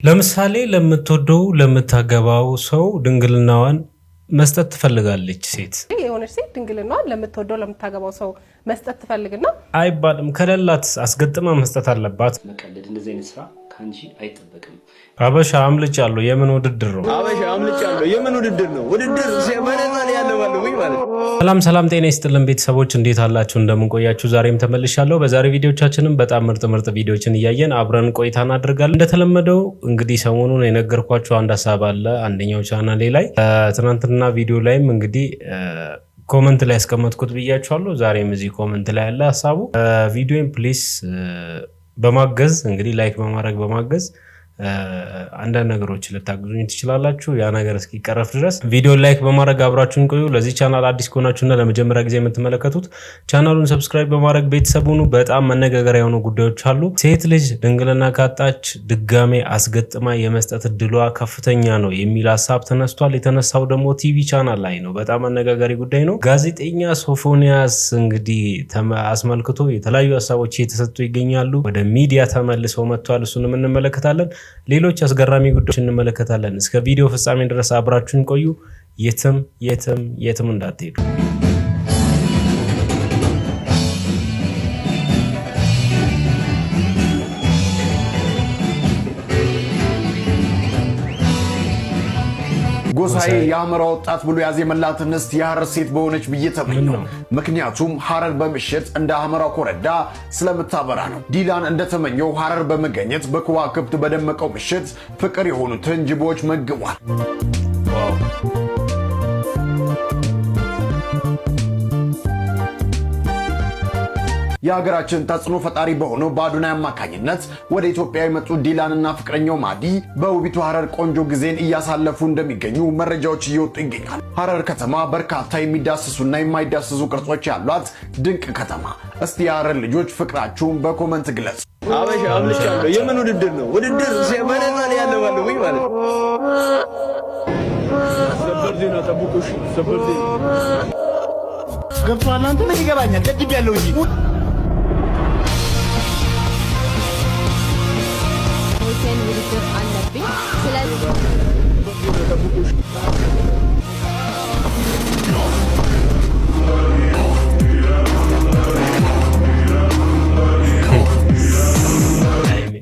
ለምሳሌ ለምትወደው ለምታገባው ሰው ድንግልናዋን መስጠት ትፈልጋለች ሴት የሆነች ሴት ድንግልናዋን ለምትወደው ለምታገባው ሰው መስጠት ትፈልግና አይባልም ከለላት አስገጥማ መስጠት አለባት። መቀለድ እንደዚህ አይነት ስራ ካንቺ አይጠበቅም። አበሻ አምልጫለሁ የምን ውድድር ነው? አበሻ አምልጫለሁ የምን ውድድር ነው? ውድድር ሲያመነናል ያለው ወይ ማለት። ሰላም ጤና ይስጥልን ቤተሰቦች እንዴት አላችሁ? እንደምን ቆያችሁ? ዛሬም ተመልሻለሁ። በዛሬ ቪዲዮቻችንም በጣም ምርጥ ቪዲዮችን እያየን አብረን ቆይታ እናደርጋለን። እንደተለመደው እንግዲህ ሰሞኑን የነገርኳችሁ አንድ ሐሳብ አለ አንደኛው ቻናሌ ላይ ትናንትና ቪዲዮ ላይም እንግዲህ ኮሜንት ላይ ያስቀመጥኩት ብያችኋለሁ። ዛሬም እዚህ ኮሜንት ላይ ያለ ሐሳቡ ቪዲዮን ፕሊስ በማገዝ እንግዲህ ላይክ በማድረግ አንዳንድ ነገሮች ልታግዙኝ ትችላላችሁ። ያ ነገር እስኪቀረፍ ድረስ ቪዲዮ ላይክ በማድረግ አብራችሁን ቆዩ። ለዚህ ቻናል አዲስ ከሆናችሁና ለመጀመሪያ ጊዜ የምትመለከቱት ቻናሉን ሰብስክራይብ በማድረግ ቤተሰብ ሁኑ። በጣም መነጋገሪያ የሆኑ ጉዳዮች አሉ። ሴት ልጅ ድንግልና ካጣች ድጋሜ አስገጥማ የመስጠት እድሏ ከፍተኛ ነው የሚል ሐሳብ ተነስቷል። የተነሳው ደግሞ ቲቪ ቻናል ላይ ነው። በጣም አነጋጋሪ ጉዳይ ነው። ጋዜጠኛ ሶፎንያስ እንግዲህ አስመልክቶ የተለያዩ ሐሳቦች እየተሰጡ ይገኛሉ። ወደ ሚዲያ ተመልሰው መጥቷል። እሱንም እንመለከታለን። ሌሎች አስገራሚ ጉዳዮች እንመለከታለን። እስከ ቪዲዮ ፍጻሜ ድረስ አብራችሁን ቆዩ። የትም እንዳትሄዱ። ጎሳዬ የአማራ ወጣት ብሎ ያዜመላት እንስት የሐረር ሴት በሆነች ብዬ ተመኘው። ምክንያቱም ሐረር በምሽት እንደ አማራ ኮረዳ ስለምታበራ ነው። ዲላን እንደተመኘው ሐረር በመገኘት በከዋክብት በደመቀው ምሽት ፍቅር የሆኑትን ጅቦች መግቧል። የሀገራችን ተጽዕኖ ፈጣሪ በሆነው በአዶናይ አማካኝነት ወደ ኢትዮጵያ የመጡ ዲላንና ፍቅረኛው ማዲ በውቢቱ ሐረር ቆንጆ ጊዜን እያሳለፉ እንደሚገኙ መረጃዎች እየወጡ ይገኛል። ሐረር ከተማ በርካታ የሚዳስሱና የማይዳስሱ ቅርጾች ያሏት ድንቅ ከተማ። እስቲ የሐረር ልጆች ፍቅራችሁን በኮመንት ግለጹ። አበሻ አምልጫለሁ የምን ውድድር ነው? ውድድር ሲያመነናል ያለው ወይ ማለት። ሰበር ዜና ጠብቁሽ። ሰበር ዜና ገብቷል። አንተ ምን ይገባኛል? ገድብ ያለው እንጂ ውድድር አለብኝ። ስለዚህ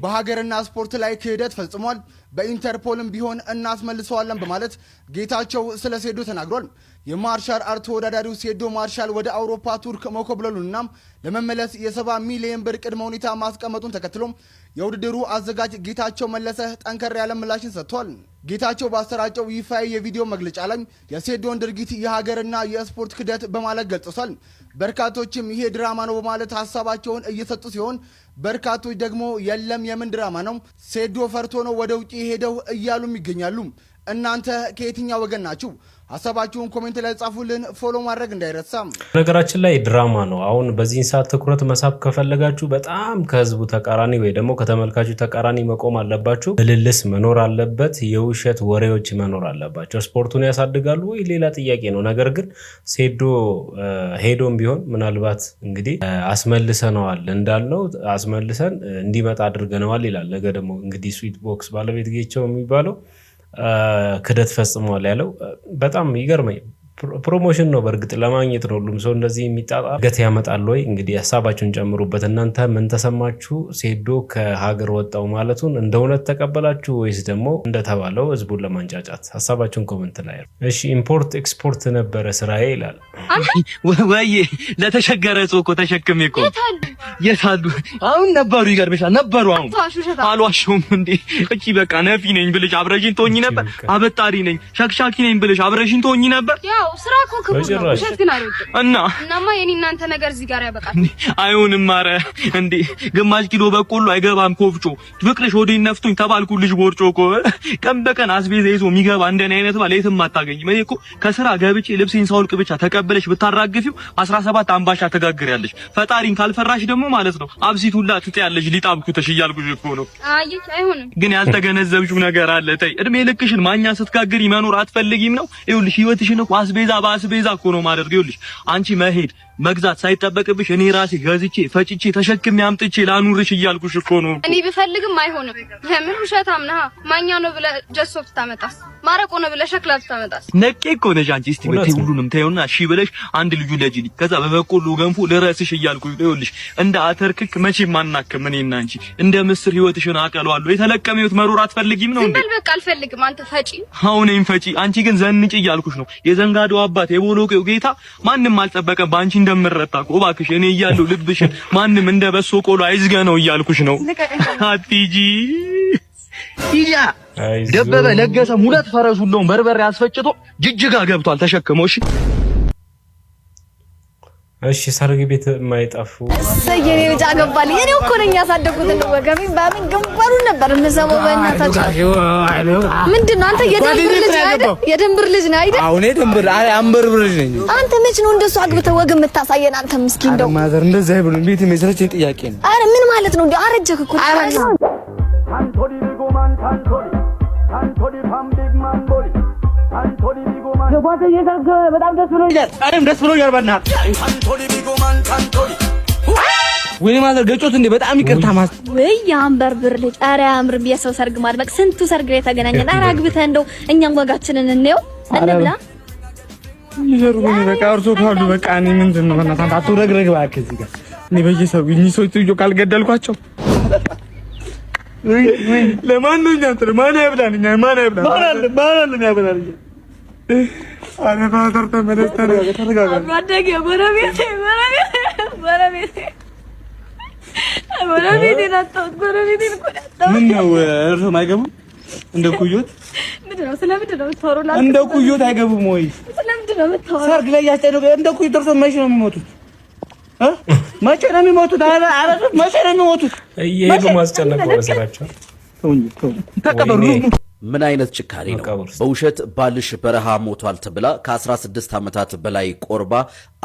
በሀገርና ስፖርት ላይ ክህደት ፈጽሟል፣ በኢንተርፖልም ቢሆን እናስመልሰዋለን በማለት ጌታቸው ስለ ሴዶ ተናግሯል። የማርሻል አርት ተወዳዳሪው ሴዶ ማርሻል ወደ አውሮፓ ቱርክ መኮብለሉና ለመመለስ የ70 ሚሊዮን ብር ቅድመ ሁኔታ ማስቀመጡን ተከትሎ የውድድሩ አዘጋጅ ጌታቸው መለሰ ጠንከር ያለ ምላሽን ሰጥቷል። ጌታቸው ባሰራጨው ይፋዊ የቪዲዮ መግለጫ ላይ የሴዶን ድርጊት የሀገርና የስፖርት ክህደት በማለት ገልጾታል። በርካቶችም ይሄ ድራማ ነው በማለት ሀሳባቸውን እየሰጡ ሲሆን በርካቶች ደግሞ የለም የምን ድራማ ነው ሴዶ ፈርቶ ነው ወደ ውጪ ሄደው እያሉም ይገኛሉ። እናንተ ከየትኛው ወገን ናችሁ? ሐሳባችሁን ኮሜንት ላይ ጻፉልን። ፎሎ ማድረግ እንዳይረሳም። ነገራችን ላይ ድራማ ነው። አሁን በዚህን ሰዓት ትኩረት መሳብ ከፈለጋችሁ በጣም ከህዝቡ ተቃራኒ ወይ ደግሞ ከተመልካቹ ተቃራኒ መቆም አለባችሁ። ምልልስ መኖር አለበት። የውሸት ወሬዎች መኖር አለባቸው። ስፖርቱን ያሳድጋሉ ወይ ሌላ ጥያቄ ነው። ነገር ግን ሴዶ ሄዶም ቢሆን ምናልባት እንግዲህ አስመልሰነዋል እንዳልነው አስመልሰን እንዲመጣ አድርገነዋል ይላል። ነገ ደግሞ እንግዲህ ስዊት ቦክስ ባለቤት ጌቸው የሚባለው ክደት ፈጽሟል ያለው በጣም ይገርመኝ። ፕሮሞሽን ነው በእርግጥ ለማግኘት ነው። ሁሉም ሰው እንደዚህ የሚጣጣ ገት ያመጣል ወይ? እንግዲህ ሐሳባችሁን ጨምሩበት። እናንተ ምን ተሰማችሁ? ሴዶ ከሀገር ወጣው ማለቱን እንደ እውነት ተቀበላችሁ ወይስ ደግሞ እንደተባለው ህዝቡን ለማንጫጫት? ሐሳባችሁን ኮሜንት ላይ። እሺ ኢምፖርት ኤክስፖርት ነበረ ስራዬ ይላል። ወይ ለተሸገረ ሰው እኮ ተሸክሜ እኮ የታሉ አሁን ነበሩ። ይገርምሻል ነበሩ። አሁን አልዋሽም እንዴ? እቺ በቃ ነፊ ነኝ ብልሽ አብረሽኝ ትሆኚ ነበር። አበጣሪ ነኝ ሸክሻኪ ነኝ ብልሽ አብረሽኝ ትሆኚ ነበር። ስራ እኮ ክቡር ነው። ውሸት ግን አይወድም። እናማ የኔ እናንተ ነገር እዚህ ጋር ያበቃል። አይሆንም። ማረ እንዴ ግማሽ ኪሎ በቆሎ አይገባም ኮፍጮ። ፍቅርሽ ወዲህ ነፍቶኝ ተባልኩልሽ ቦርጮ እኮ ቀን በቀን አስቤዛ ይዞ የሚገባ እንደኔ አይነት ባል የትም አታገኝም። እኔ እኮ ከስራ ገብቼ ልብሴን ሳውልቅ ብቻ ተቀበለሽ ብታራግፊው 17 አምባሻ ተጋግሪያለሽ። ፈጣሪን ካልፈራሽ ደግሞ ማለት ነው አብሲቱላ ትጥያለሽ። ሊጣብኩተሽ እያልኩሽ እኮ ነው። አይሆንም። ግን ያልተገነዘብሽው ነገር አለ። ተይ እድሜ ልክሽን ማኛ ስትጋግሪ መኖር አትፈልጊም ነው? ይኸውልሽ ህይወትሽን እኮ አስቤዛ በአስቤዛ እኮ ነው ማደርገው ልጅ አንቺ መሄድ መግዛት ሳይጠበቅብሽ እኔ ራሴ ገዝቼ ፈጭቼ ተሸክሜ አምጥቼ ላኑርሽ እያልኩሽ እኮ ነው እኔ ብፈልግም አይሆንም ለምን ውሸታም ነህ ማኛ ነው ብለ ጀሶፍ ታመጣስ ማረቆ ነው ብለ ሸክላ ታመጣስ ነቄ እኮ ነሽ አንቺ እስቲ በቴ ሁሉንም ተይውና እሺ ብለሽ አንድ ልጁ ለጅልኝ ከዛ በበቆሎ ገንፎ ለራስሽ እያልኩሽ ይኸውልሽ እንደ አተርክክ መቼም ማናከም እኔና አንቺ እንደ ምስር ህይወትሽን አቀለዋለሁ የተለቀመ ህይወት መሮር አትፈልጊም ነው እንዴ በቃ አልፈልግም አንተ ፈጪ አሁንም ፈጪ አንቺ ግን ዘንጭ እያልኩሽ ነው የዘንጋዶ አባት የቦሎቄው ጌታ ማንንም አልጠበቀም ባንቺ እንደምረታ እባክሽ እኔ እያለሁ ልብሽን ማንንም እንደ በሶ ቆሎ አይዝጋ ነው እያልኩሽ ነው አትጂ ኢያ ደበበ ለገሰ ሙለት ፈረሱለው በርበሬ አስፈጭቶ ጅጅጋ ገብቷል ተሸክሞሽ እሺ ሰርግ ቤት የማይጠፉ ሰየኔ ልጅ አገባልኝ እኔ እኮ ነኝ ያሳደጉት ነው ወገቤን ባምን ግንባሩ ነበር እንሰማው በእናታችሁ ምንድነው አንተ የደንብር ልጅ ነህ አይደል አሁን የደንብር አንበርብር ልጅ ነኝ አንተ መች ነው እንደሱ አግብተህ ወግ የምታሳየን አንተ ምስኪን እንደው ማዘር እንደዛ አይብሉኝ ቤት የሚሰለችኝ ጥያቄ ነው አረ ምን ማለት ነው እንዴ አረጀክ እኮ አንቶዲ ቢጎማን አንቶዲ ፋምቢግማን ቦሊ አንቶዲ ቢጎማን ጓደኛዬ ታንተ በጣም ደስ ብሎኛል እኔም ደስ ብሎኛል በእናትህ አንቶዲ ቢጎማን አንቶዲ ወይኔ ማዘር ገጮት እንዴ በጣም ይቅርታ ማዘር ወይ ያንበርብር ልጅ አረ አምር ቢያሰው ሰርግ ማድመቅ ስንቱ ሰርግ ላይ ተገናኘን አረ አግብተህ እንደው እኛም ወጋችንን እንየው እንብላ ይዘሩኝ በቃ አርሶ ካሉ በቃ እኔ ምንድን ነው በእናትህ አንተ አትረግረግ እባክህ እዚህ ጋር እኔ በየሰው ይኝሶይ ጥጆ ካልገደልኳቸው ለማን ነው እንትን ማን ያብላልኛ ማን ያብላል አረ ባተር ተመለስተን ተረጋጋ ወደገ ጎረቤቴ ምን ነው እርሶ ማይገቡ እንደ ኩዮት ምንድነው ስለምንድነው የምታወሩላ እንደ ኩዮት አይገቡም ወይ ስለምንድነው የምታወሩ ሰርግ ላይ ያስጨነቁ እንደ ኩዮት እርሶ መቼ ነው የሚሞቱት መቼ ነው የሚሞቱት አረ መቼ ነው የሚሞቱት እየሄዱ ማስጨነቅ ወሰራቸው ተቀበሩ ምን አይነት ጭካኔ ነው በውሸት ባልሽ በረሃ ሞቷል ተብላ ከ16 ዓመታት በላይ ቆርባ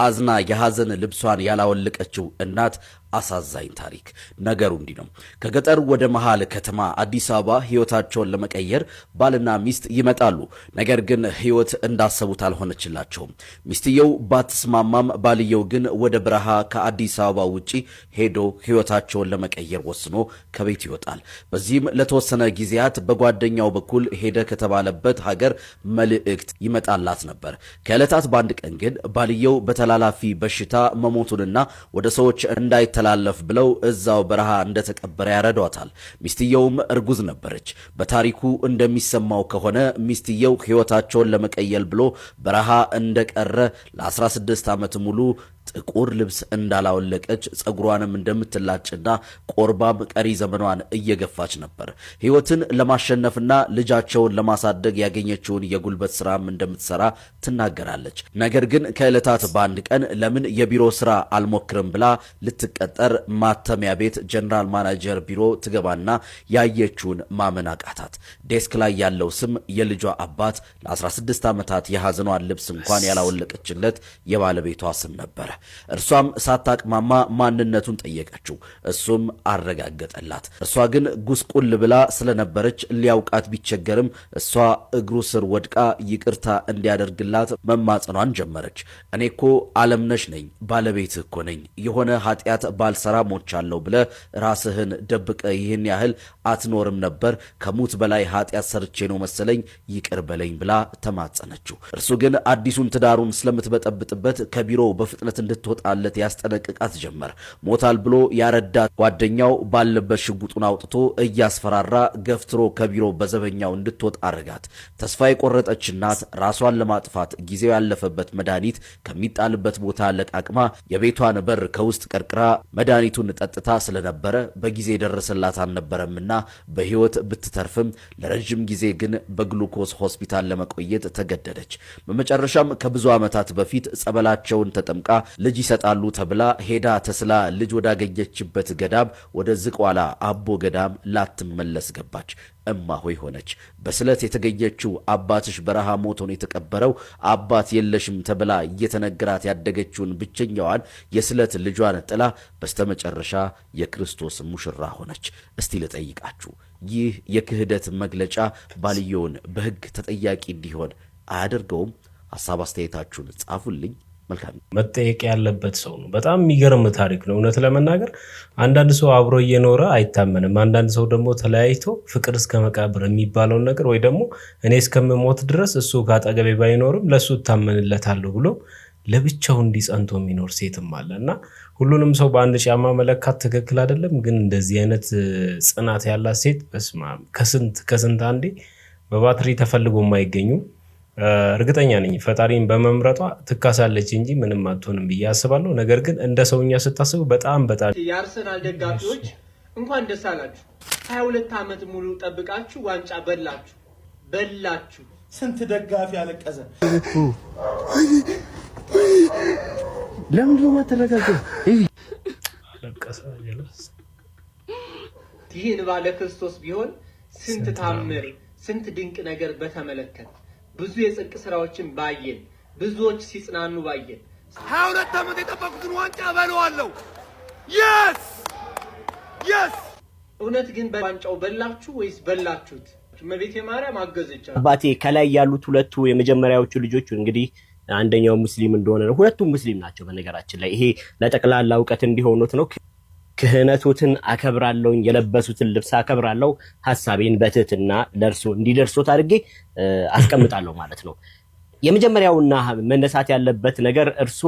አዝና የሐዘን ልብሷን ያላወለቀችው እናት አሳዛኝ ታሪክ ነገሩ እንዲህ ነው ከገጠር ወደ መሃል ከተማ አዲስ አበባ ህይወታቸውን ለመቀየር ባልና ሚስት ይመጣሉ ነገር ግን ህይወት እንዳሰቡት አልሆነችላቸውም ሚስትየው ባትስማማም ባልየው ግን ወደ በረሃ ከአዲስ አበባ ውጪ ሄዶ ህይወታቸውን ለመቀየር ወስኖ ከቤት ይወጣል በዚህም ለተወሰነ ጊዜያት በጓደኛው በኩል ሄደ ከተባለበት ሀገር መልእክት ይመጣላት ነበር ከዕለታት በአንድ ቀን ግን ባልየው በተላላፊ በሽታ መሞቱንና ወደ ሰዎች እንዳይተላለፍ ብለው እዛው በረሃ እንደተቀበረ ያረዷታል ሚስትየውም እርጉዝ ነበረች በታሪኩ እንደሚሰማው ከሆነ ሚስትየው ህይወታቸውን ለመቀየር ብሎ በረሃ እንደቀረ ለ16 ዓመት ሙሉ ጥቁር ልብስ እንዳላወለቀች ጸጉሯንም እንደምትላጭና ቆርባም ቀሪ ዘመኗን እየገፋች ነበር ህይወትን ለማሸነፍና ልጃቸውን ለማሳደግ ያገኘችውን የጉልበት ስራም እንደምትሰራ ትናገራለች ነገር ግን ከዕለታት በአንድ ቀን ለምን የቢሮ ስራ አልሞክርም ብላ ልትቀጠር ማተሚያ ቤት ጀነራል ማናጀር ቢሮ ትገባና ያየችውን ማመን አቃታት ዴስክ ላይ ያለው ስም የልጇ አባት ለ16 ዓመታት የሐዘኗን ልብስ እንኳን ያላወለቀችለት የባለቤቷ ስም ነበር እርሷም ሳታቅማማ ማንነቱን ጠየቀችው እሱም አረጋገጠላት እርሷ ግን ጉስቁል ብላ ስለነበረች ሊያውቃት ቢቸገርም እሷ እግሩ ስር ወድቃ ይቅርታ እንዲያደርግላት መማጸኗን ጀመረች እኔኮ ዓለምነሽ ነኝ ባለቤትህ እኮ ነኝ የሆነ ኃጢያት ባልሰራ ሞቻለሁ ብለ ራስህን ደብቀ ይህን ያህል አትኖርም ነበር ከሙት በላይ ኃጢያት ሰርቼ ነው መሰለኝ ይቅር በለኝ ብላ ተማጸነችው እርሱ ግን አዲሱን ትዳሩን ስለምትበጠብጥበት ከቢሮ በፍጥነት እንድትወጣለት ያስጠነቅቃት ጀመር ሞታል ብሎ ያረዳት ጓደኛው ባለበት ሽጉጡን አውጥቶ እያስፈራራ ገፍትሮ ከቢሮ በዘበኛው እንድትወጣ አረጋት ተስፋ የቆረጠች እናት ራሷን ለማጥፋት ጊዜው ያለፈበት መድኃኒት ከሚጣልበት ቦታ ለቃቅማ የቤቷን በር ከውስጥ ቀርቅራ መድኃኒቱን ጠጥታ ስለነበረ በጊዜ ደረሰላት አልነበረምና በህይወት ብትተርፍም ለረጅም ጊዜ ግን በግሉኮስ ሆስፒታል ለመቆየት ተገደደች በመጨረሻም ከብዙ ዓመታት በፊት ጸበላቸውን ተጠምቃ ልጅ ይሰጣሉ ተብላ ሄዳ ተስላ ልጅ ወዳገኘችበት ገዳም ወደ ዝቋላ አቦ ገዳም ላትመለስ ገባች እማሆይ ሆነች በስለት የተገኘችው አባትሽ በረሃ ሞቶን የተቀበረው አባት የለሽም ተብላ እየተነገራት ያደገችውን ብቸኛዋን የስለት ልጇን ጥላ በስተመጨረሻ የክርስቶስ ሙሽራ ሆነች እስቲ ልጠይቃችሁ ይህ የክህደት መግለጫ ባልየውን በህግ ተጠያቂ እንዲሆን አያደርገውም ሐሳብ አስተያየታችሁን ጻፉልኝ። መልካም መጠየቅ ያለበት ሰው ነው። በጣም የሚገርም ታሪክ ነው እውነት ለመናገር። አንዳንድ ሰው አብሮ እየኖረ አይታመንም። አንዳንድ ሰው ደግሞ ተለያይቶ ፍቅር እስከ መቃብር የሚባለውን ነገር ወይ ደግሞ እኔ እስከምሞት ድረስ እሱ ካጠገቤ ባይኖርም ለሱ እታመንለታለሁ ብሎ ለብቻው እንዲጸንቶ የሚኖር ሴትም አለ እና ሁሉንም ሰው በአንድ ጫማ መለካት ትክክል አይደለም። ግን እንደዚህ አይነት ጽናት ያላት ሴት በስማ ከስንት አንዴ በባትሪ ተፈልጎ የማይገኙ እርግጠኛ ነኝ ፈጣሪን በመምረጧ ትካሳለች እንጂ ምንም አትሆንም ብዬ አስባለሁ። ነገር ግን እንደ ሰውኛ ስታስቡ በጣም የአርሰናል ደጋፊዎች እንኳን ደስ አላችሁ። 22 ዓመት ሙሉ ጠብቃችሁ ዋንጫ በላችሁ። ስንት ደጋፊ ያለቀሰ ለምንድን ነው የማትረጋገው? ይህን ባለ ክርስቶስ ቢሆን ስንት ታምር ስንት ድንቅ ነገር በተመለከተ ብዙ የጽድቅ ስራዎችን ባየን፣ ብዙዎች ሲጽናኑ ባየን። 22 ዓመት የጠበቁትን ዋንጫ በለዋለሁ። የስ እውነት ግን በዋንጫው በላችሁ ወይስ በላችሁት? እመቤቴ ማርያም አገዘቻችሁ። አባቴ ከላይ ያሉት ሁለቱ የመጀመሪያዎቹ ልጆች እንግዲህ አንደኛው ሙስሊም እንደሆነ ነው። ሁለቱም ሙስሊም ናቸው በነገራችን ላይ። ይሄ ለጠቅላላ ዕውቀት እንዲሆኑት ነው። ክህነቶትን አከብራለሁ፣ የለበሱትን ልብስ አከብራለሁ፣ ሐሳቤን በትህትና ደርሶ እንዲደርሶት አድርጌ አስቀምጣለሁ ማለት ነው። የመጀመሪያውና መነሳት ያለበት ነገር እርሶ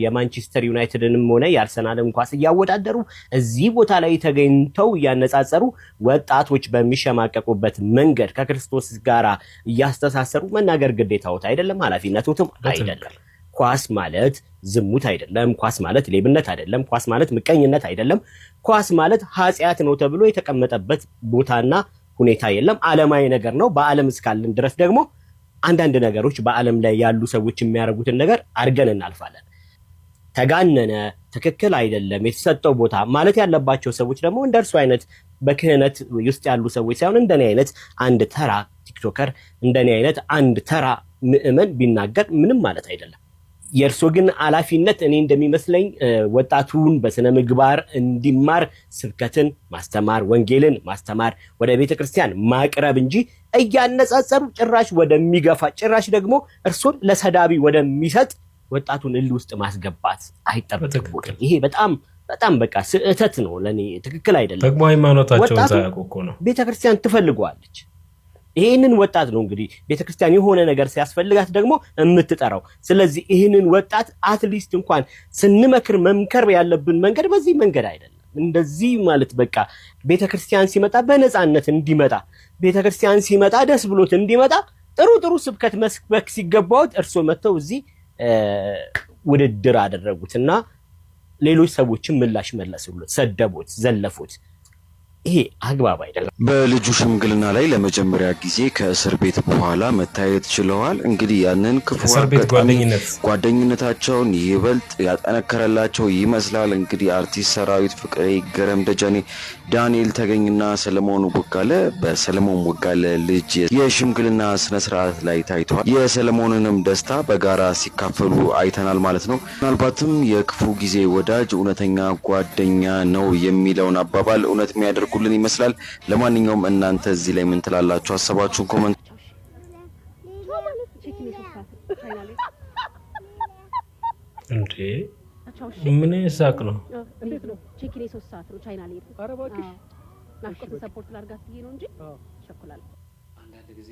የማንቸስተር ዩናይትድንም ሆነ የአርሰናልን ኳስ እያወዳደሩ እዚህ ቦታ ላይ ተገኝተው እያነጻጸሩ ወጣቶች በሚሸማቀቁበት መንገድ ከክርስቶስ ጋራ እያስተሳሰሩ መናገር ግዴታዎት አይደለም፣ ኃላፊነቶትም አይደለም። ኳስ ማለት ዝሙት አይደለም። ኳስ ማለት ሌብነት አይደለም። ኳስ ማለት ምቀኝነት አይደለም። ኳስ ማለት ኃጢአት ነው ተብሎ የተቀመጠበት ቦታና ሁኔታ የለም። ዓለማዊ ነገር ነው። በዓለም እስካለን ድረስ ደግሞ አንዳንድ ነገሮች በዓለም ላይ ያሉ ሰዎች የሚያደርጉትን ነገር አድርገን እናልፋለን። ተጋነነ፣ ትክክል አይደለም፣ የተሰጠው ቦታ ማለት ያለባቸው ሰዎች ደግሞ እንደርሱ አይነት በክህነት ውስጥ ያሉ ሰዎች ሳይሆን እንደኔ አይነት አንድ ተራ ቲክቶከር፣ እንደኔ አይነት አንድ ተራ ምዕመን ቢናገር ምንም ማለት አይደለም። የእርሶ ግን ኃላፊነት እኔ እንደሚመስለኝ ወጣቱን በስነ ምግባር እንዲማር ስብከትን ማስተማር፣ ወንጌልን ማስተማር፣ ወደ ቤተክርስቲያን ማቅረብ እንጂ እያነጻጸሩ ጭራሽ ወደሚገፋ ጭራሽ ደግሞ እርሶን ለሰዳቢ ወደሚሰጥ ወጣቱን እል ውስጥ ማስገባት አይጠበቅም። ይሄ በጣም በቃ ስህተት ነው። ለኔ ትክክል አይደለም። ደግሞ ሃይማኖታቸውን ሳያውቁ እኮ ነው ቤተክርስቲያን ትፈልገዋለች። ይሄንን ወጣት ነው እንግዲህ ቤተክርስቲያን የሆነ ነገር ሲያስፈልጋት ደግሞ የምትጠራው። ስለዚህ ይሄንን ወጣት አትሊስት እንኳን ስንመክር መምከር ያለብን መንገድ በዚህ መንገድ አይደለም። እንደዚህ ማለት በቃ ቤተክርስቲያን ሲመጣ በነፃነት እንዲመጣ፣ ቤተክርስቲያን ሲመጣ ደስ ብሎት እንዲመጣ ጥሩ ስብከት መስበክ ሲገባውት እርሶ መተው እዚህ ውድድር አደረጉትና ሌሎች ሰዎችን ምላሽ መለሱለት፣ ሰደቡት፣ ዘለፉት። ይሄ አግባብ አይደለም። በልጁ ሽምግልና ላይ ለመጀመሪያ ጊዜ ከእስር ቤት በኋላ መታየት ችለዋል። እንግዲህ ያንን ክፉ ጓደኝነታቸውን ይበልጥ ያጠነከረላቸው ይመስላል። እንግዲህ አርቲስት ሰራዊት ፍቅሬ፣ ገረም ደጀኔ፣ ዳንኤል ተገኝና ሰለሞን ቦጋለ በሰለሞን ቦጋለ ልጅ የሽምግልና ስነስርዓት ላይ ታይተዋል። የሰለሞንንም ደስታ በጋራ ሲካፈሉ አይተናል ማለት ነው። ምናልባትም የክፉ ጊዜ ወዳጅ እውነተኛ ጓደኛ ነው የሚለውን አባባል እውነት የሚያደርጉልን ይመስላል። ለማንኛውም እናንተ እዚህ ላይ ምን ትላላችሁ? ሀሳባችሁን ኮሜንት እንዴ ምን ይሳቅ ነው? እንዴት ነው? ቼኪን 3 ሰዓት ነው ቻይና ላይ። ኧረ እባክሽ ናፍቆት ሰፖርት ላድርጋት ብዬ ነው እንጂ ቸኩላለሁ። አንዳንድ ጊዜ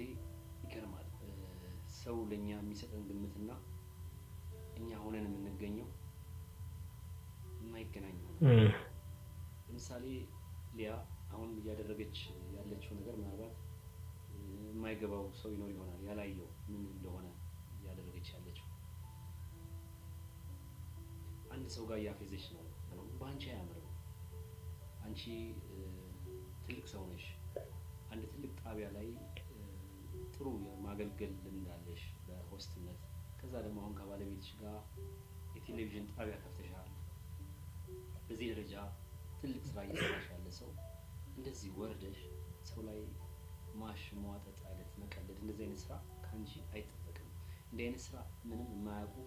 ይገርማል ሰው ለኛ የሚሰጠን ግምትና እኛ ሆነን የምንገኘው የማይገናኝ ነው። ለምሳሌ ሊያ አሁን እያደረገች ያለችው ነገር ምናልባት የማይገባው ሰው ይኖር ይሆናል፣ ያላየው ምን እንደሆነ እያደረገች ያለችው። አንድ ሰው ጋር እያፌዘች ነው። በአንቺ አያምርም። አንቺ ትልቅ ሰው ነሽ። አንድ ትልቅ ጣቢያ ላይ ጥሩ የማገልገል ልምድ አለሽ በሆስትነት። ከዛ ደግሞ አሁን ከባለቤትሽ ጋር የቴሌቪዥን ጣቢያ ከፍተሻል። በዚህ ደረጃ ትልቅ ስራ እየሰራሽ ያለ ሰው እንደዚህ ወርደሽ ሰው ላይ ማሽ መዋጠጥ አይነት መቀለድ፣ እንደዚህ አይነት ስራ ካንቺ አይጠበቅም። እንዲህ አይነት ስራ ምንም የማያውቁ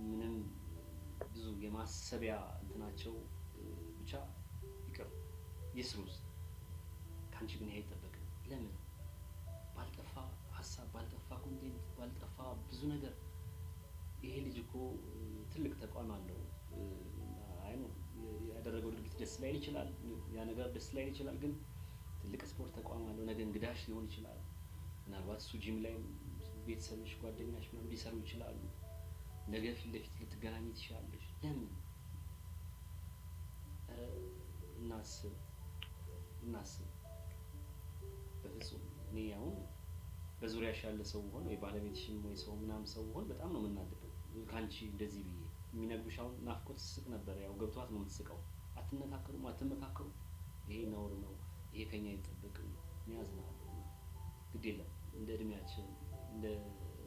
ምንም ብዙ የማሰቢያ እንትናቸው ብቻ ይቅር ይስሩስ። ካንቺ ግን አይጠበቅም። ለምን ባልጠፋ ሀሳብ፣ ባልጠፋ ኮንቴንት፣ ባልጠፋ ብዙ ብዙ ነገር ይሄ ልጅ እኮ ትልቅ ተቋም አለው አይ ነው ያደረገው ድርጊት ደስ ላይ ይችላል ያ ነገር ደስ ላይ ይችላል ግን ትልቅ ስፖርት ተቋም አለው ነገ እንግዳሽ ሊሆን ይችላል ምናልባት እሱ ጂም ላይ ቤተሰብሽ ጓደኛሽ ምናምን ሊሰሩ ይችላሉ ነገ ፊት ለፊት ልትገናኝ ትችላለሽ ለምን እናስብ በፍጹም እኔ አሁን በዙሪያሽ ያለ ሰው ሆነ ወይ ባለቤትሽም ወይ ሰው ምናምን ሰው ሆነ በጣም ነው የምናደደው ካንቺ እንደዚህ ብዬ የሚነግሩሽ አሁን ናፍቆት ስቅ ነበር ያው ገብቷት ነው የምትስቀው አትነካከሩም አትመካከሩ ይሄ ነውር ነው ይሄ ከኛ ይጠበቅም ያዝናል ግድ የለም እንደ እድሜያችን እንደ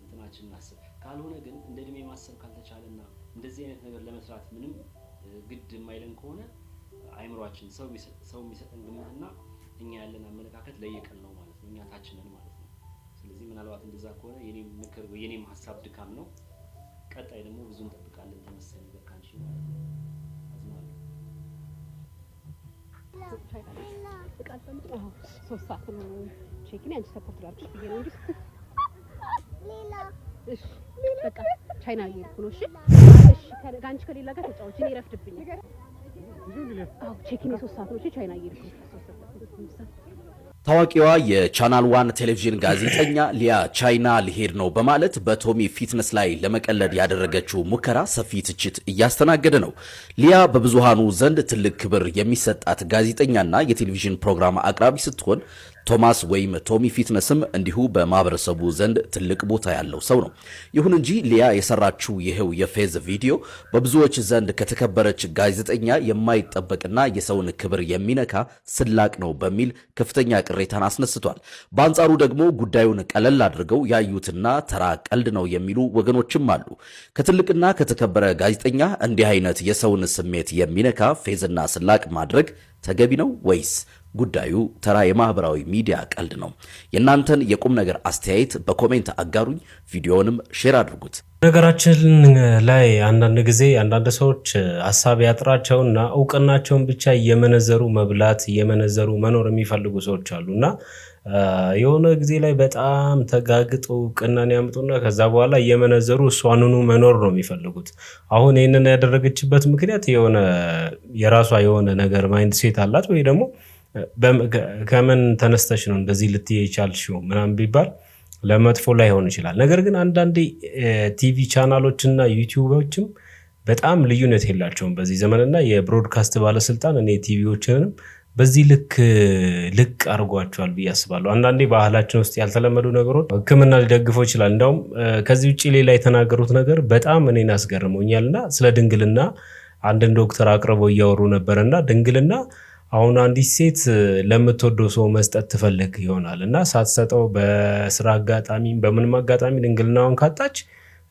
እንትናችን እናስብ ካልሆነ ግን እንደ እድሜ ማሰብ ካልተቻለና እንደዚህ አይነት ነገር ለመስራት ምንም ግድ የማይለን ከሆነ አይምሮአችን ሰው የሚሰጠን ግምትና እኛ ያለን አመለካከት ለየቀል ነው ማለት ነው እኛ ታችነን ማለት ነው ስለዚህ ምናልባት እንደዛ ከሆነ የኔም ምክር የኔም ሐሳብ ድካም ነው ቀጣይ ደግሞ ብዙ እንጠብቃለን ተመሰለኝ በካንቺ ማለት ነው አዝናለሁ ሶስት ሰዓት ነው ቼኪን አንቺ ሰፖርት ላድርግሽ ብዬ ነው እንጂ ሌላ እሺ በቃ ቻይና እየሄድኩ ነው እሺ ከአንቺ ከሌላ ጋር ተጫወች እኔ ረፍድብኛል ቼኪን 3 ሰዓት ነው ቻይና እየሄድኩ ታዋቂዋ የቻናል 1 ቴሌቪዥን ጋዜጠኛ ሊያ ቻይና ሊሄድ ነው በማለት በቶሚ ፊትነስ ላይ ለመቀለድ ያደረገችው ሙከራ ሰፊ ትችት እያስተናገደ ነው። ሊያ በብዙሃኑ ዘንድ ትልቅ ክብር የሚሰጣት ጋዜጠኛና የቴሌቪዥን ፕሮግራም አቅራቢ ስትሆን ቶማስ ወይም ቶሚ ፊትነስም እንዲሁ በማህበረሰቡ ዘንድ ትልቅ ቦታ ያለው ሰው ነው። ይሁን እንጂ ሊያ የሰራችው ይሄው የፌዝ ቪዲዮ በብዙዎች ዘንድ ከተከበረች ጋዜጠኛ የማይጠበቅና የሰውን ክብር የሚነካ ስላቅ ነው በሚል ከፍተኛ ቅሬታን አስነስቷል። በአንጻሩ ደግሞ ጉዳዩን ቀለል አድርገው ያዩትና ተራ ቀልድ ነው የሚሉ ወገኖችም አሉ። ከትልቅና ከተከበረ ጋዜጠኛ እንዲህ አይነት የሰውን ስሜት የሚነካ ፌዝና ስላቅ ማድረግ ተገቢ ነው ወይስ ጉዳዩ ተራ የማህበራዊ ሚዲያ ቀልድ ነው? የእናንተን የቁም ነገር አስተያየት በኮሜንት አጋሩኝ። ቪዲዮውንም ሼር አድርጉት። ነገራችን ላይ አንዳንድ ጊዜ አንዳንድ ሰዎች ሐሳብ ያጥራቸውና እውቅናቸውን ብቻ እየመነዘሩ መብላት እየመነዘሩ መኖር የሚፈልጉ ሰዎች አሉና የሆነ ጊዜ ላይ በጣም ተጋግጦ እውቅናን ያምጡና ከዛ በኋላ እየመነዘሩ እሷንኑ መኖር ነው የሚፈልጉት። አሁን ይሄንን ያደረገችበት ምክንያት የሆነ የራሷ የሆነ ነገር ማይንድ ሴት አላት ወይ ደግሞ ከምን ተነስተሽ ነው እንደዚህ ልትይ ይቻልሽው ምናምን ቢባል ለመጥፎ ላይ ሆን ይችላል። ነገር ግን አንዳንዴ ቲቪ ቻናሎችና ዩቲዩቦችም በጣም ልዩነት የላቸውም በዚህ ዘመንና የብሮድካስት ባለስልጣን እኔ ቲቪዎችንም በዚህ ልክ አርጓቸዋል ብዬ አስባለሁ። አንዳንዴ ባህላችን ውስጥ ያልተለመዱ ነገሮች ሕክምና ሊደግፈው ይችላል። እንደውም ከዚህ ውጪ ሌላ የተናገሩት ነገር በጣም እኔን አስገርሞኛልና ስለ ድንግልና አንድን ዶክተር አቅርበው እያወሩ ነበርና ድንግልና አሁን አንዲት ሴት ለምትወደው ሰው መስጠት ትፈልግ ይሆናል እና ሳትሰጠው በስራ አጋጣሚ በምንም አጋጣሚ ድንግልናዋን ካጣች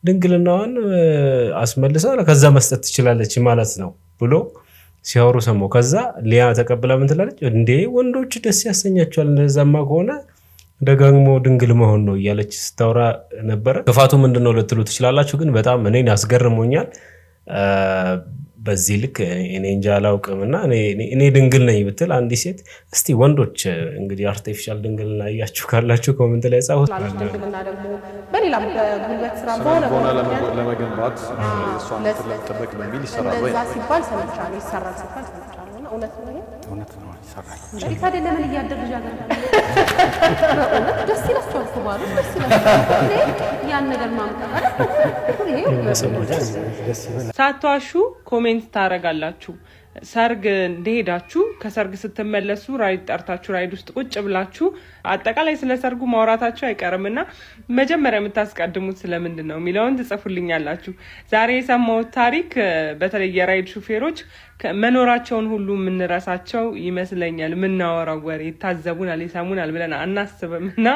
ድንግልናዋን አስመልሳ ከዛ መስጠት ትችላለች ማለት ነው ብሎ ሲያወሩ ሰማሁ። ከዛ ሊያ ተቀብላ ምን ትላለች? እንዴ ወንዶች ደስ ያሰኛቸዋል እንደዛማ ከሆነ ደጋግሞ ድንግል መሆን ነው እያለች ስታወራ ነበረ። ክፋቱ ምንድነው ልትሉ ትችላላችሁ፣ ግን በጣም እኔን ያስገርሞኛል። በዚህ ልክ እኔ እንጃ አላውቅምና እኔ ድንግል ነኝ ብትል አንዲት ሴት እስቲ ወንዶች እንግዲህ አርቲፊሻል ድንግልና ያያችሁ ካላችሁ ኮሜንት ላይ ጻፉት። ድንግልና ደግሞ በሌላም በጉልበት ስራ በሆነ ለመገንባት እሷን ለመጠበቅ በሚል ይሰራል ወይ ሲባል ሰምቻለሁ። ይሰራል ሲባል ሰምቻለሁ እና እውነት ነው ይሰራል። እንግዲህ ታዲያ ለምን እያደረጃ ጋር ደስ ይላችኋል እኮ ባሉ ደስ ይላችኋል ያን ነገር ማምጣት ሳትዋሹ ኮሜንት ታረጋላችሁ። ሰርግ እንደሄዳችሁ ከሰርግ ስትመለሱ ራይድ ጠርታችሁ ራይድ ውስጥ ቁጭ ብላችሁ አጠቃላይ ስለ ሰርጉ ማውራታችሁ አይቀርምና መጀመሪያ የምታስቀድሙት ስለምንድን ነው የሚለውን ትጽፉልኛላችሁ። ዛሬ የሰማሁት ታሪክ በተለይ የራይድ ሹፌሮች መኖራቸውን ሁሉ የምንረሳቸው ይመስለኛል። የምናወራው ወሬ ይታዘቡናል ይሰሙናል ብለን አናስብምና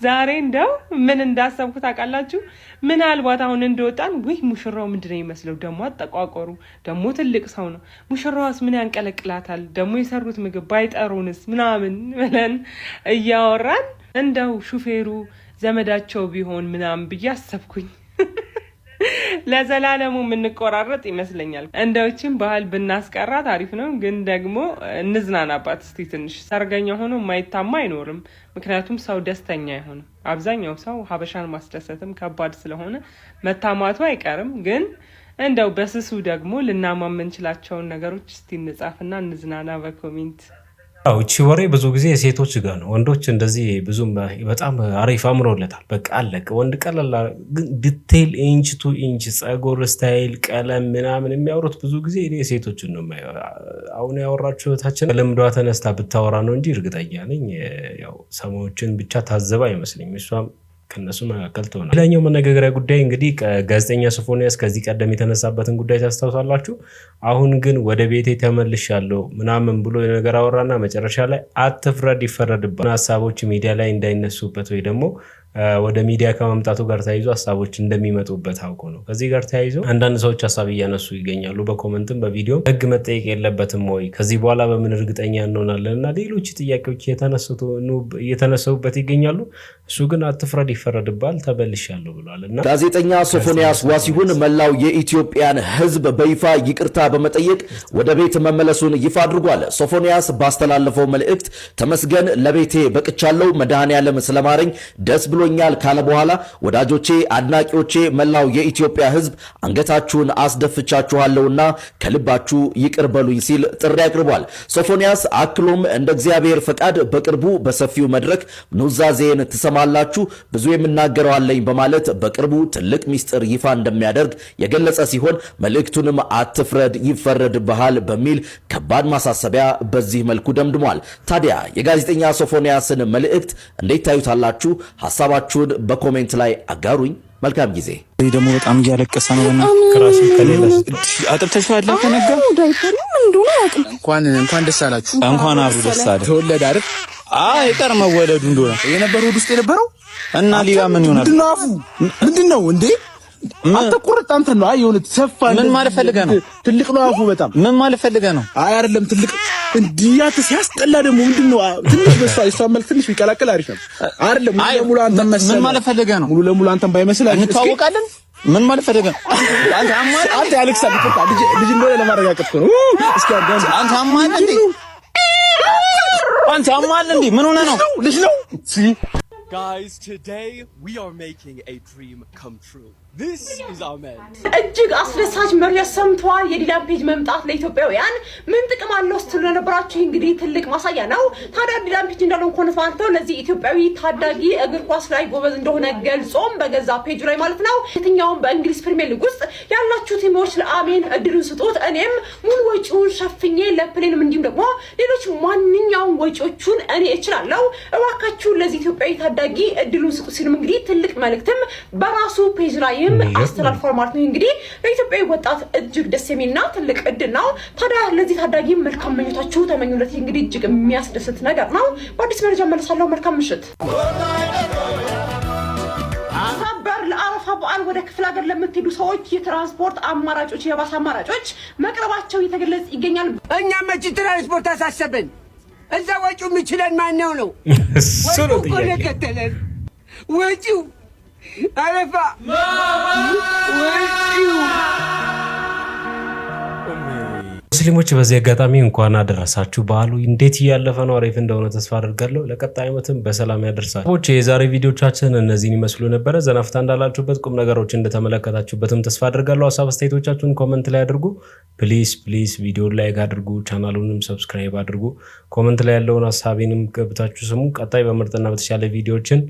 ዛሬ እንደው ምን እንዳሰብኩ ታውቃላችሁ? ምናልባት አሁን እንደወጣን ወይ ሙሽራው ምንድነው ይመስለው ደግሞ አጠቋቆሩ ደግሞ ትልቅ ሰው ነው ሙሽራዋስ ምን ያንቀለቅላታል ደግሞ የሰሩት ምግብ ባይጠሩንስ ምናምን ብለን እያወራን እንደው ሹፌሩ ዘመዳቸው ቢሆን ምናምን ብዬ አሰብኩኝ። ለዘላለሙ የምንቆራረጥ ይመስለኛል። እንደውችን ባህል ብናስቀራት አሪፍ ነው። ግን ደግሞ እንዝናናባት እስቲ ትንሽ። ሰርገኛ ሆኖ የማይታማ አይኖርም። ምክንያቱም ሰው ደስተኛ አይሆንም። አብዛኛው ሰው ሀበሻን ማስደሰትም ከባድ ስለሆነ መታማቱ አይቀርም። ግን እንደው በስሱ ደግሞ ልናማ የምንችላቸውን ነገሮች እስቲ እንጻፍና እንዝናና በኮሜንት። እቺ ወሬ ብዙ ጊዜ ሴቶች ጋር ነው። ወንዶች እንደዚህ ብዙም በጣም አሪፍ አምሮለታል። በቃ አለቀ። ወንድ ቀለል ዲቴይል ኢንች ቱ ኢንች ጸጉር ስታይል ቀለም ምናምን የሚያወሩት ብዙ ጊዜ እኔ ሴቶችን ነው የማየው። አሁን ያወራችሁ እህታችን ልምዷ ተነስታ ብታወራ ነው እንጂ እርግጠኛ ነኝ ያው ሰሞችን ብቻ ታዘባ አይመስልኝም። እሷም ከነሱ መካከል ትሆናለች። ሌላኛው መነጋገሪያ ጉዳይ እንግዲህ ጋዜጠኛ ሶፎንያስ ከዚህ ቀደም የተነሳበትን ጉዳይ ታስታውሳላችሁ። አሁን ግን ወደ ቤቴ ተመልሻለሁ ምናምን ብሎ ነገር አወራና መጨረሻ ላይ አትፍረድ ይፈረድባል ሀሳቦች ሚዲያ ላይ እንዳይነሱበት ወይ ደግሞ ወደ ሚዲያ ከመምጣቱ ጋር ተያይዞ ሀሳቦች እንደሚመጡበት አውቆ ነው። ከዚህ ጋር ተያይዞ አንዳንድ ሰዎች ሀሳብ እያነሱ ይገኛሉ። በኮመንትም በቪዲዮ ህግ መጠየቅ የለበትም ወይ ከዚህ በኋላ በምን እርግጠኛ እንሆናለን እና ሌሎች ጥያቄዎች እየተነሱበት ይገኛሉ። እሱ ግን አትፍረድ ይፈረድባል ተበልሻለሁ ብሏል። እና ጋዜጠኛ ሶፎንያስ ዋሲሁን መላው የኢትዮጵያን ህዝብ በይፋ ይቅርታ በመጠየቅ ወደ ቤት መመለሱን ይፋ አድርጓል። ሶፎንያስ ባስተላለፈው መልእክት ተመስገን ለቤቴ በቅቻለሁ፣ መድኃኔዓለም ስለማረኝ ደስ ብሎ ኛል ካለ በኋላ ወዳጆቼ፣ አድናቂዎቼ፣ መላው የኢትዮጵያ ህዝብ አንገታችሁን አስደፍቻችኋለሁና ከልባችሁ ይቅር በሉኝ ሲል ጥሪ አቅርቧል። ሶፎንያስ አክሎም እንደ እግዚአብሔር ፈቃድ በቅርቡ በሰፊው መድረክ ኑዛዜን ትሰማላችሁ፣ ብዙ የምናገረው አለኝ በማለት በቅርቡ ትልቅ ሚስጥር ይፋ እንደሚያደርግ የገለጸ ሲሆን መልእክቱንም አትፍረድ ይፈረድብሃል በሚል ከባድ ማሳሰቢያ በዚህ መልኩ ደምድሟል። ታዲያ የጋዜጠኛ ሶፎንያስን መልእክት እንዴት ታዩታላችሁ? ሀሳባችሁን በኮሜንት ላይ አጋሩኝ። መልካም ጊዜ። ይሄ ደግሞ በጣም እያለቀሰ ነው። ክራሱ ከሌላ አጥርተሽዋል ከነጋ እንኳን ደስ አላችሁ። እንኳን አብሮ ደስ አለ። ተወለደ አይደል? ይቀር መወለዱ እንደሆነ የነበረው ውስጥ የነበረው እና ሌላ ምን ይሆናል? ምንድነው እንዴ? አትቆርጥ አንተ ነው። የሆነ ተሰፋ ምን ማለት ፈልገህ ነው? ትልቅ ነው አፉ በጣም ምን ማለት ፈልገህ ነው? አይደለም ትልቅ እንዲያት ሲያስጠላ ደግሞ ምንድነው? ትንሽ በሷ ይሷመል ትንሽ ቢቀላቀል አሪፍ ነው አይደለም? ሙሉ ለሙሉ አንተ ምን ማለት ፈልገህ ነው? ሙሉ ለሙሉ አንተን ባይመስል እንተዋወቃለን። ምን ማለት ፈልገህ ነው? አንተ አሌክስ አልፈታ ልጅ እንደሆነ ለማረጋገጥ ነው። እስኪ አንተ አማን እንዴ? አንተ አማን እንዴ? ምን ሆነ ነው? ልጅ ነው። Guys, today we are making a dream come true. This is our man. እጅግ አስደሳች መሪያ ሰምቷል። የዲላን ፔጅ መምጣት ለኢትዮጵያውያን ምን ጥቅም አለው ስትሉ ለነበራችሁ እንግዲህ ትልቅ ማሳያ ነው። ታዲያ ዲላን ፔጅ እንዳለው ኮንፈረንስ ለዚህ ኢትዮጵያዊ ታዳጊ እግር ኳስ ላይ ጎበዝ እንደሆነ ገልጾም በገዛ ፔጁ ላይ ማለት ነው የትኛውም በእንግሊዝ ፕሪሚየር ሊግ ውስጥ ያላችሁ ቲሞች ለአሜን እድሉን ስጡት፣ እኔም ሙሉ ወጪውን ሸፍኜ ለፕሌንም እንዲሁም ደግሞ ሌሎች ማንኛውም ወጪዎቹን እኔ እችላለሁ፣ እባካችሁ ለዚህ ኢትዮጵያዊ ታዳጊ እድሉን ስጡ ሲልም እንግዲህ ትልቅ መልእክትም በራሱ ፔጅ ላይ አስተላልፏል ማለት ነው። እንግዲህ ለኢትዮጵያዊ ወጣት እጅግ ደስ የሚልና ትልቅ እድል ነው። ታዲያ ለዚህ ታዳጊ መልካም ምኞታችሁ ተመኙለት። እንግዲህ እጅግ የሚያስደስት ነገር ነው። በአዲስ መረጃ መልሳለሁ። መልካም ምሽት። ሰበር ለአረፋ በዓል ወደ ክፍለ ሀገር ለምትሄዱ ሰዎች የትራንስፖርት አማራጮች የባስ አማራጮች መቅረባቸው እየተገለጸ ይገኛል። እኛ መቼ ትራንስፖርት አሳሰበን? እዛ ወጪው የሚችለን ማን ነው? ወጪው ቆለከተለን ወጪው አረፋ ሙስሊሞች በዚህ አጋጣሚ እንኳን አደረሳችሁ። በዓሉ እንዴት እያለፈ ነው? አሪፍ እንደሆነ ተስፋ አድርጋለሁ። ለቀጣይ ዓመትም በሰላም ያደርሳችሁ። የዛሬ ቪዲዮቻችን እነዚህን ይመስሉ ነበረ። ዘናፍታ እንዳላችሁበት ቁም ነገሮች እንደተመለከታችሁበትም ተስፋ አድርጋለሁ። ሀሳብ አስተያየቶቻችሁን ኮመንት ላይ አድርጉ። ፕሊዝ ቪዲዮ ላይክ አድርጉ፣ ቻናሉንም ሰብስክራይብ አድርጉ። ኮመንት ላይ ያለውን ሀሳቤንም ገብታችሁ ስሙ። ቀጣይ በምርጥና በተሻለ ቪዲዮችን